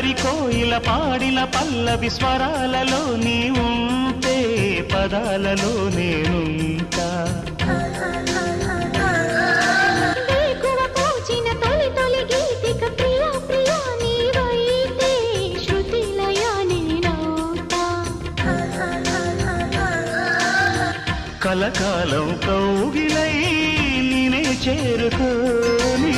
అల్లరి కోయిల పాడిన పల్లవి స్వరాలలో నీ ఉంటే పదాలలో నేనుంటా కలకాలం కౌగిలై నినే చేరుకోని